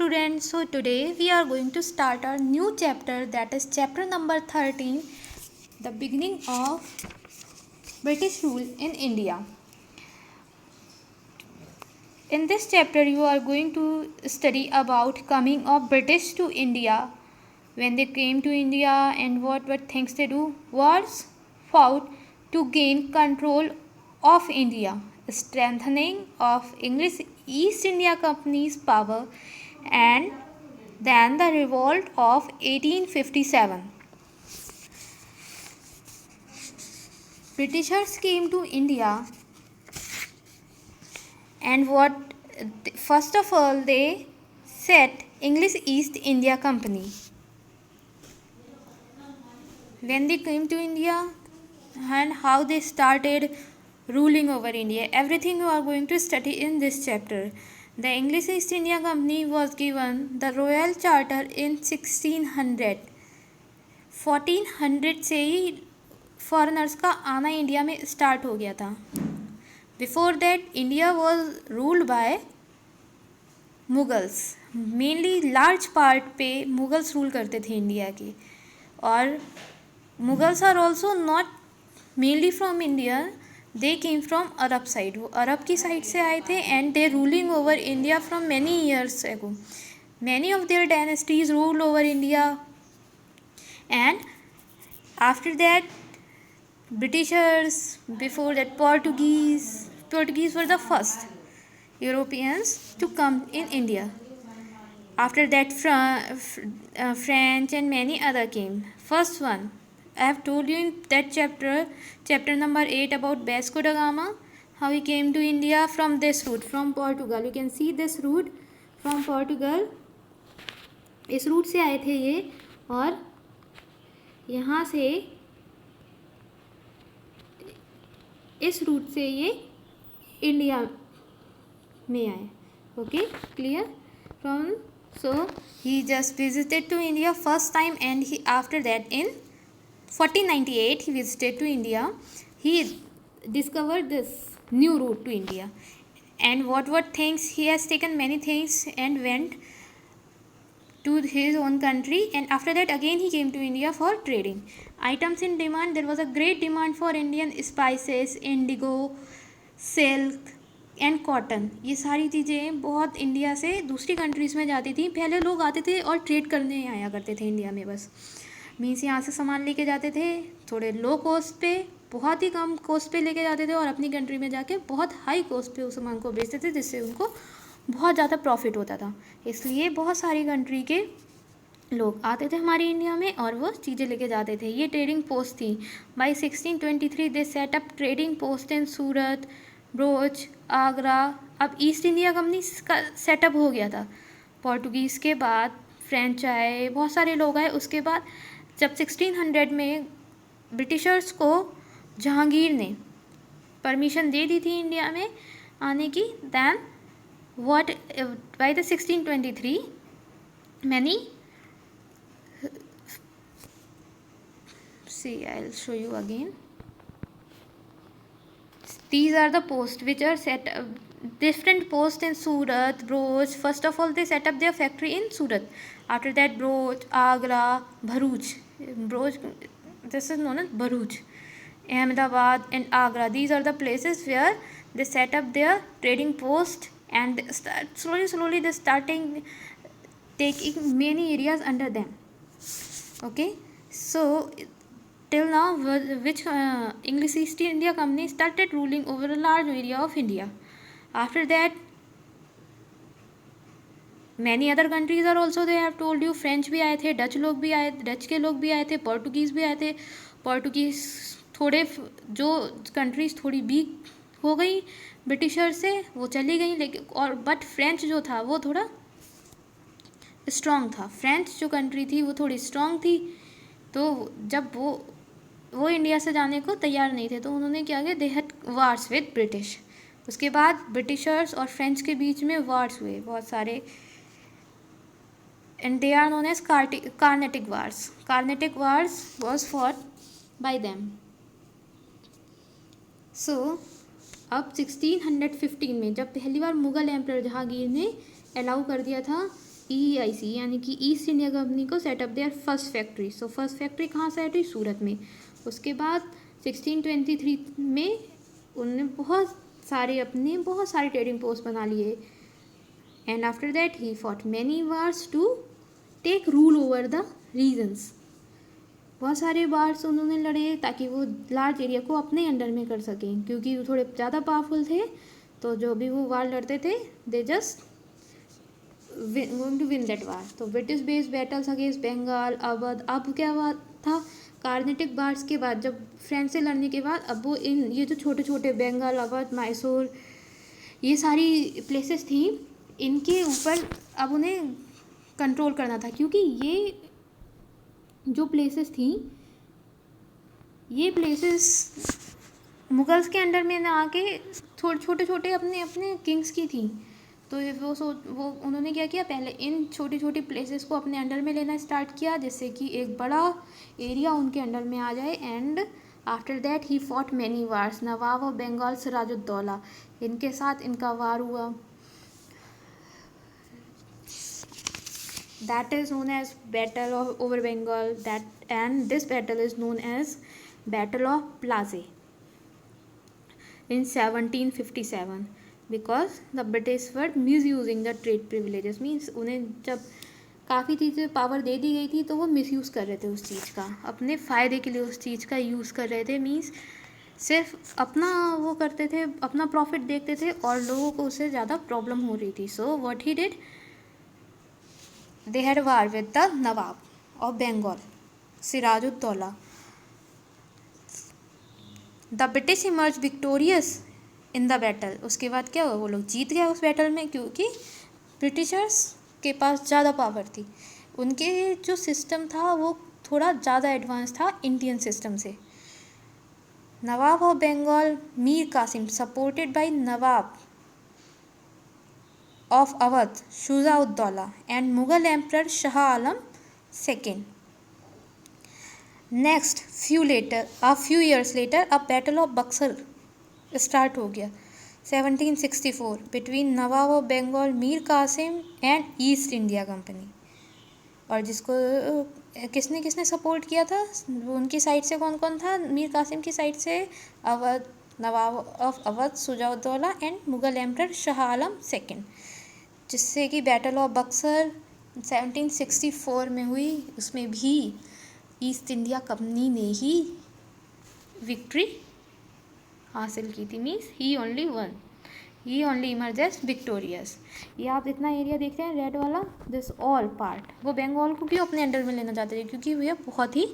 students, so today we are going to start our new chapter, that is chapter number 13, the beginning of British rule in India. In this chapter you are going to study about coming of British to India, when they came to India and what things they do. Wars fought to gain control of India, strengthening of English East India Company's power, and then the revolt of 1857. Britishers came to India, and first of all they set English East India Company. When they came to India and how they started ruling over India, everything you are going to study in this chapter. The English East India Company was given the Royal Charter in 1600. 1400 से ही foreigners का आना India में start हो गया था. Before that India was ruled by Mughals. Mainly large part पे Mughals rule करते थे इंडिया के. और Mughals are also not mainly from India, they came from Arab side. वो अरब की साइड से आए थे and they ruling over India from many years ago. Many of their dynasties rule over India, and after that Britishers, before that Portuguese were the first Europeans to come in India. After that French and many other came. First one I have told you in that chapter number 8 about Vasco da Gama, how he came to India from this route, from Portugal. You can see this route from Portugal. इस root से आए थे ये, और यहाँ से इस root से ये इंडिया में आए. Okay, clear from. So he just visited to India first time, and he after that in 1498 he visited to India. He discovered this new route to India, and what things he has taken many things and went to his own country, and after that again he came to India for trading. Items in demand, there was a great demand for Indian spices, indigo, silk and cotton. ये सारी चीज़ें बहुत India से दूसरी countries में जाती थी. पहले लोग आते थे और ट्रेड करने आया करते थे इंडिया में. बस मीन्स यहाँ से सामान लेके जाते थे थोड़े लो कॉस्ट पे, बहुत ही कम कॉस्ट पे लेके जाते थे, और अपनी कंट्री में जाके बहुत हाई कॉस्ट पे उस सामान को बेचते थे, जिससे उनको बहुत ज़्यादा प्रॉफिट होता था. इसलिए बहुत सारी कंट्री के लोग आते थे हमारी इंडिया में और वो चीज़ें लेके जाते थे. ये ट्रेडिंग पोस्ट थी. By 1623 they set up trading post in Surat, Bharuch, Agra. अब ईस्ट इंडिया कंपनी का सेटअप हो गया था. पोर्टुगीज़ के बाद फ्रेंच आए, बहुत सारे लोग आए. उसके बाद जब 1600 में ब्रिटिशर्स को जहांगीर ने परमिशन दे दी थी इंडिया में आने की, then what by the 1623 many, see I'll show you again. These are the posts which are set up, different posts in Surat, Bhuj. First of all they set up their factory in Surat. After that Bhuj, Agra, Bharuch. Bhuj, this is known as Bharuch, Ahmedabad and Agra. These are the places where they set up their trading post, and slowly they starting taking many areas under them. Okay, so till now which English East India Company started ruling over a large area of India. After that many other countries are also there. I have told you French भी आए थे, Dutch लोग भी आए, Dutch के लोग भी आए थे, पोर्टुगीज़ भी आए थे. पोर्टुगीज़ थोड़े जो कंट्रीज थोड़ी वीक हो गई ब्रिटिशर से, वो चली गई. लेकिन और बट फ्रेंच जो था वो थोड़ा स्ट्रॉन्ग था. फ्रेंच जो कंट्री थी वो थोड़ी स्ट्रॉन्ग थी. तो जब वो इंडिया से जाने को तैयार नहीं थे, तो उन्होंने क्या किया, they had wars with British. उसके बाद ब्रिटिशर्स और फ्रेंच के बीच में वार्स हुए बहुत सारे, and they are known as Carnatic wars. Carnatic wars was fought by them. So अब 1615 में जब पहली बार मुग़ल एम्परर जहांगीर ने अलाउ कर दिया था EIC यानी कि ईस्ट इंडिया कंपनी को setup their first factory. So first factory कहाँ सेट हुई? सूरत में। उसके बाद 1623 में उन्होंने बहुत सारे ट्रेडिंग पोस्ट बना लिए। And after that he fought many wars to take rule over the regions. बहुत सारे वार्स उन्होंने लड़े ताकि वो लार्ज एरिया को अपने अंडर में कर सकें, क्योंकि वो थोड़े ज़्यादा पावरफुल थे। तो जो भी वो वार लड़ते थे they just going to win that war. तो British based battles against Bengal, Awadh. अब क्या हुआ था? कार्नेटिक वार्स के बाद, जब फ्रेंच से लड़ने के बाद, अब वो ये जो छोटे छोटे बंगाल, अवध, मैसूर, ये सारी प्लेसेस थी, इनके ऊपर अब उन्हें कंट्रोल करना था, क्योंकि ये जो प्लेसेस थी, ये प्लेसेस मुगल्स के अंडर में ना आके छोटे छोटे अपने अपने किंग्स की थी। तो वो उन्होंने क्या किया, पहले इन छोटी छोटी प्लेसेस को अपने अंडर में लेना स्टार्ट किया, जिससे कि एक बड़ा एरिया उनके अंडर में आ जाए। And after that he fought many wars. Nawab of Bengal Sirajuddaulah, इनके साथ इनका वार हुआ। That is known as Battle of over Bengal. And this battle is known as Battle of Plassey in 1757, because the British were misusing the trade privileges. Means उन्हें जब काफ़ी चीज़ें power दे दी गई थी तो वो मिसयूज़ कर रहे थे उस चीज़ का, अपने फ़ायदे के लिए उस चीज़ का यूज़ कर रहे थे। मीन्स सिर्फ अपना वो करते थे, अपना प्रॉफिट देखते थे, और लोगों को उससे ज़्यादा प्रॉब्लम हो रही थी। So what he did, they had a war with the Nawab of Bengal, Sirajuddaulah. The British emerged victorious in the battle. उसके बाद क्या हुआ, वो लोग जीत गए उस बैटल में, क्योंकि ब्रिटिशर्स के पास ज़्यादा पावर थी। उनके जो सिस्टम था वो थोड़ा ज़्यादा एडवांस था इंडियन सिस्टम से। Nawab of Bengal Mir Qasim, supported by Nawab of Awadh, Shuja-ud-Dawla, and Mughal Emperor Shah Alam II. Next, a few years later, a battle of Buxar start हो गया 1764 between Nawab of Bengal Mir Qasim and East India Company. और जिसको किसने किसने support किया था, उनकी साइड से कौन कौन था? मीर कासिम की साइड से Awadh, Nawab of Awadh Shuja-ud-Daula and Mughal emperor Shah Alam II, जिससे कि बैटल ऑफ बक्सर 1764 में हुई। उसमें भी ईस्ट इंडिया कंपनी ने ही विक्ट्री हासिल की थी। Means he only one, he only emerge as victorious. ये आप इतना एरिया देख रहे हैं रेड वाला, दिस ऑल पार्ट, वो बंगाल को क्यों अपने अंडर में लेना चाहते थे? क्योंकि ये बहुत ही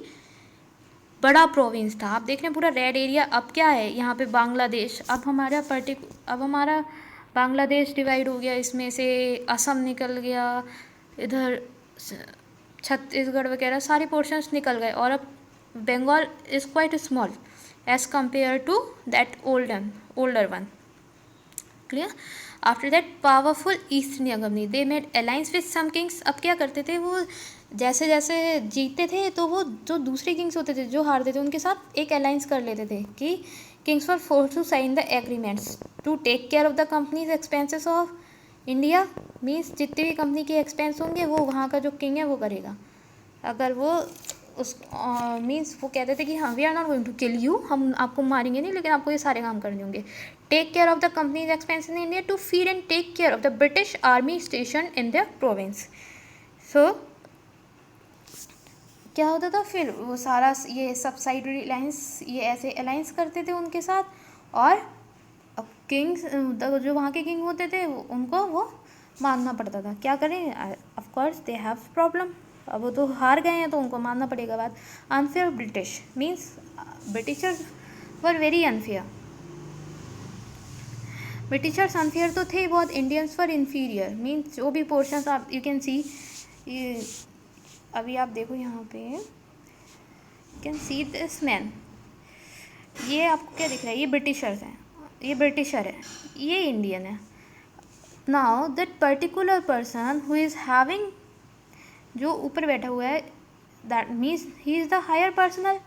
बड़ा प्रोविंस था। आप देख रहे हैं पूरा रेड एरिया। अब क्या है यहाँ पे बांग्लादेश, अब हमारा बांग्लादेश डिवाइड हो गया, इसमें से असम निकल गया, इधर छत्तीसगढ़ वगैरह सारे पोर्शंस निकल गए, और अब Bengal is quite small as compare to that older one. Clear? After that powerful East India Company, they made alliance with some kings. अब क्या करते थे वो, जैसे जैसे जीतते थे तो वो जो दूसरे किंग्स होते थे जो हारते थे उनके साथ एक अलायंस कर लेते थे कि kings were forced to sign the agreements to take care of the companies expenses of India. Means जितने भी कंपनी के एक्सपेंस होंगे वो वहाँ का जो किंग है वो करेगा। अगर वो उस मीन्स वो कहते थे कि हाँ we are not going to kill you, हम आपको मारेंगे नहीं, लेकिन आपको ये सारे काम करने होंगे। Take care of the company's expense in India to feed and take care of the British army station in the province. So क्या होता था फिर, वो सारा ये सब्सिडरी अलायंस, ये ऐसे अलायंस करते थे उनके साथ, और अब किंग्स जो वहाँ के किंग होते थे उनको वो मानना पड़ता था। क्या करें, of course they have problem, अब वो तो हार गए हैं तो उनको मानना पड़ेगा बात। Unfair British, means Britishers were very unfair. Britishers unfair तो थे बहुत, इंडियंस वर इन्फीरियर। मीन्स जो भी पोर्शंस आप यू कैन सी, अभी आप देखो यहाँ पे you can see this man, ये आपको क्या दिख रहा है? ये ब्रिटिशर्स हैं, ये ब्रिटिशर है, ये इंडियन है। Now that particular person who is having, जो ऊपर बैठा हुआ है, that means he is the higher personal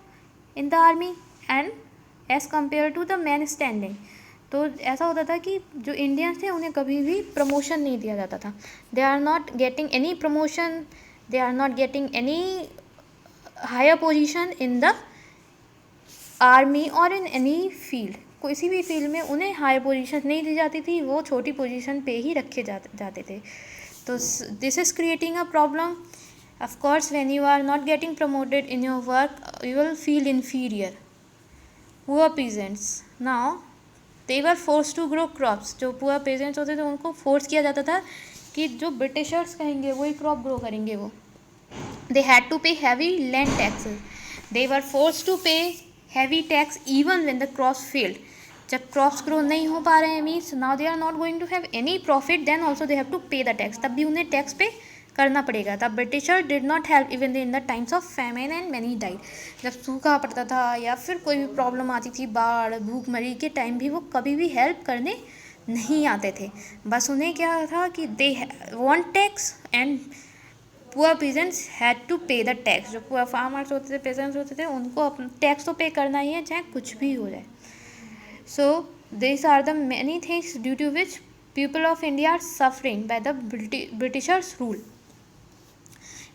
in the army and as compare to the man standing. तो ऐसा होता था कि जो इंडियंस थे उन्हें कभी भी प्रमोशन नहीं दिया जाता था. They are not getting any promotion, they are not getting any higher position in the army और इन एनी फील्ड. किसी भी फील्ड में उन्हें हायर पोजीशन नहीं दी जाती थी, वो छोटी पोजीशन पे ही रखे जाते थे. तो this is creating a problem. Of course, when you are not getting promoted in your work, you will feel inferior. Poor peasants. Now, they were forced to grow crops. जो poor peasants होते थे उनको force किया जाता था कि जो Britishers कहेंगे वही क्रॉप ग्रो करेंगे वो. They had to pay heavy land taxes. They were forced to pay heavy tax even when the crops failed. जब क्रॉप्स ग्रो नहीं हो पा रहे हैं means now they are not going to have any profit, then also they have to pay the tax. तब भी उन्हें tax pay करना पड़ेगा. The britisher did not help even in the times of famine and many died. जब सूखा पड़ता था या फिर कोई भी प्रॉब्लम आती थी, बाढ़ भूखमरी के टाइम भी वो कभी भी हेल्प करने नहीं आते थे. बस उन्हें क्या था कि they want tax and poor peasants had to pay the tax. जो पुअर फार्मर्स होते थे, पेजेंट्स होते थे, उनको अपना टैक्स तो पे करना ही है चाहे कुछ भी हो जाए. So this are the many things due to which people of India are suffering by the britishers rule.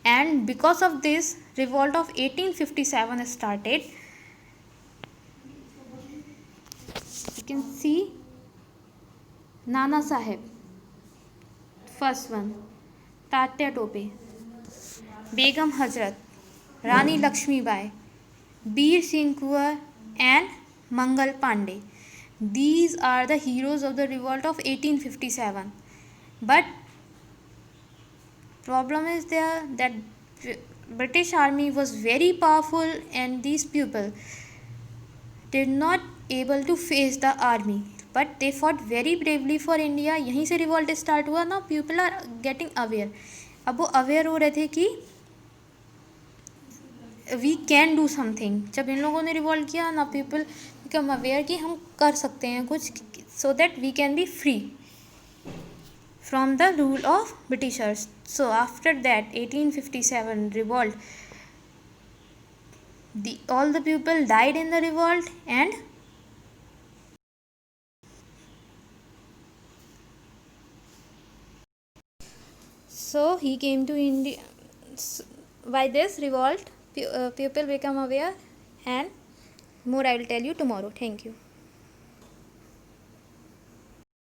And because of this, revolt of 1857 started. You can see Nana Sahib, first one, Tatya Tope, Begum Hazrat, Rani Lakshmibai, Veer Singh Kunwar and Mangal Pandey. These are the heroes of the revolt of 1857. But problem is there that British army was very powerful and these people did not able to face the army, but they fought very bravely for India. यहीं से revolt start हुआ ना. people are getting aware. अब वो aware हो रहे थे कि we can do something. जब इन लोगों ने revolt किया ना, people become aware कि हम कर सकते हैं कुछ, so that we can be free from the rule of Britishers. So after that 1857 revolt, all the people died in the revolt, and so he came to India. By this revolt people become aware, and more I will tell you tomorrow. Thank you.